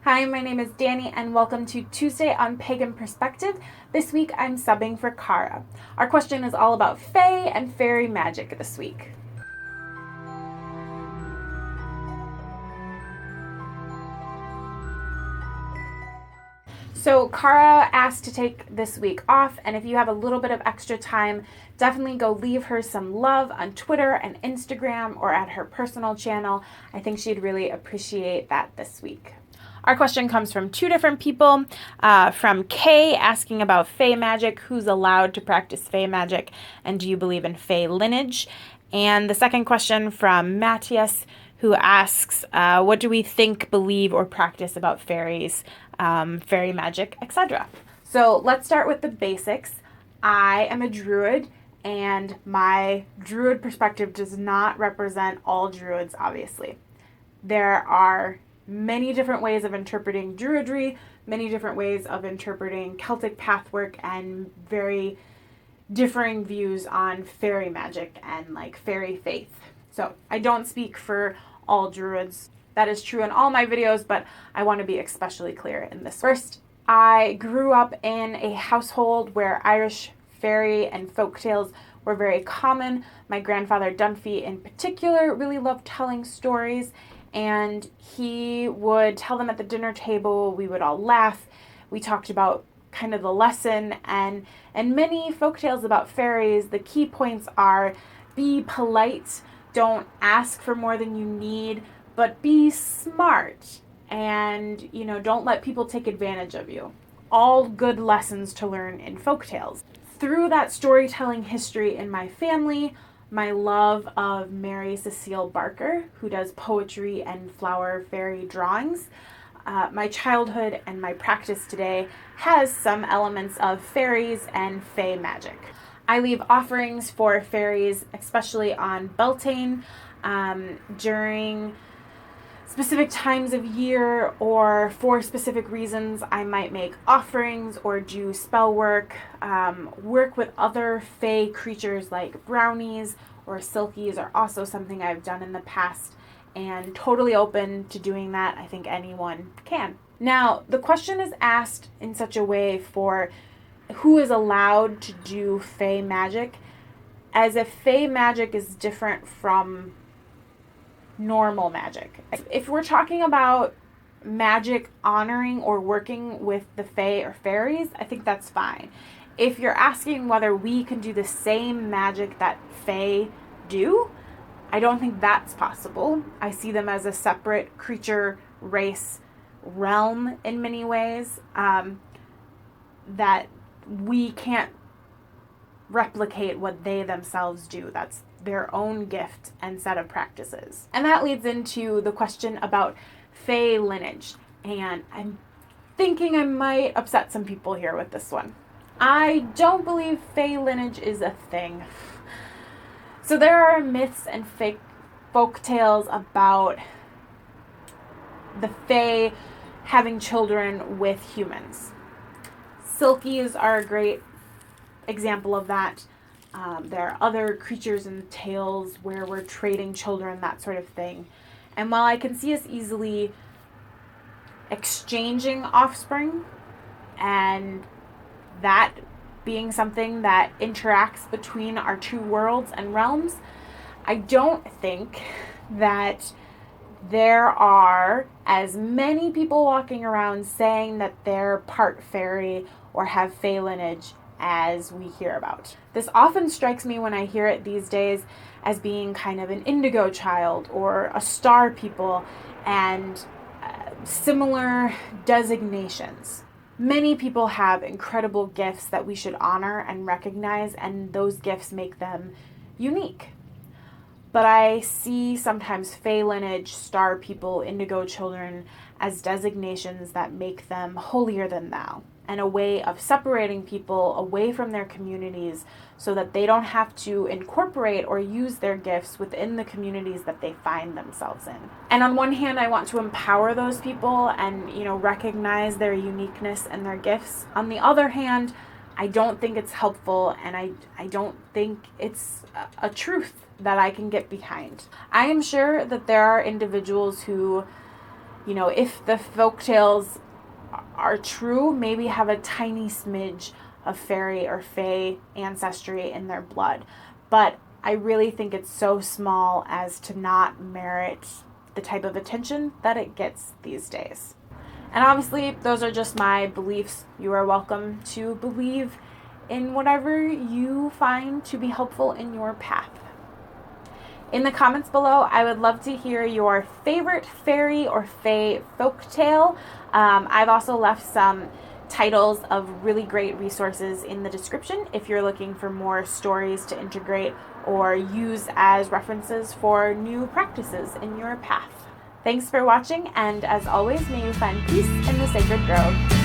Hi, my name is Danny and welcome to Tuesday on Pagan Perspective. This week I'm subbing for Kara. Our question is all about Fae and Fairy magic this week. So Kara asked to take this week off, and if you have a little bit of extra time, definitely go leave her some love on Twitter and Instagram or at her personal channel. I think she'd really appreciate that this week. Our question comes from two different people. From Kay asking about Fae magic, who's allowed to practice Fae magic, and do you believe in Fae lineage? And the second question from Mateus, who asks, what do we think, believe, or practice about fairies, fairy magic, etc. So let's start with the basics. I am a druid, and my druid perspective does not represent all druids, obviously. There are many different ways of interpreting druidry, many different ways of interpreting Celtic pathwork, and very differing views on fairy magic and like fairy faith. So I don't speak for all druids. That is true in all my videos, but I want to be especially clear in this. First, I grew up in a household where Irish fairy and folktales were very common. My grandfather Dunphy in particular really loved telling stories, and he would tell them at the dinner table. We would all laugh. We talked about kind of the lesson, and many folktales about fairies, the key points are be polite, don't ask for more than you need, but be smart, and don't let people take advantage of you. All good lessons to learn in folktales. Through that storytelling history in my family, my love of Mary Cecile Barker, who does poetry and flower fairy drawings, my childhood and my practice today has some elements of fairies and fae magic. I leave offerings for fairies, especially on Beltane, during specific times of year or for specific reasons. I might make offerings or do spell work, work with other fae creatures like brownies or silkies are also something I've done in the past, and totally open to doing that. I think anyone can. Now, the question is asked in such a way for who is allowed to do fae magic, as if fae magic is different from normal magic. If we're talking about magic honoring or working with the fae or fairies, I think that's fine. If you're asking whether we can do the same magic that fae do, I don't think that's possible. I see them as a separate creature, race, realm in many ways, that we can't replicate what they themselves do. That's their own gift and set of practices. And that leads into the question about Fae lineage. And I'm thinking I might upset some people here with this one. I don't believe Fae lineage is a thing. So there are myths and fake folk tales about the Fae having children with humans. Silkies are a great example of that. There are other creatures in tales where we're trading children, that sort of thing. And while I can see us easily exchanging offspring and that being something that interacts between our two worlds and realms, I don't think that there are as many people walking around saying that they're part fairy or have fae lineage as we hear about. This often strikes me when I hear it these days as being kind of an indigo child or a star people and similar designations. Many people have incredible gifts that we should honor and recognize, and those gifts make them unique. But I see sometimes fae lineage, star people, indigo children as designations that make them holier than thou, and a way of separating people away from their communities so that they don't have to incorporate or use their gifts within the communities that they find themselves in. And on one hand, I want to empower those people and, recognize their uniqueness and their gifts. On the other hand, I don't think it's helpful, and I don't think it's a truth that I can get behind. I am sure that there are individuals who you know, if the folktales are true, maybe have a tiny smidge of fairy or fae ancestry in their blood. But I really think it's so small as to not merit the type of attention that it gets these days. And obviously, those are just my beliefs. You are welcome to believe in whatever you find to be helpful in your path. In the comments below, I would love to hear your favorite fairy or fae folktale. I've also left some titles of really great resources in the description if you're looking for more stories to integrate or use as references for new practices in your path. Thanks for watching, and as always, may you find peace in the sacred grove.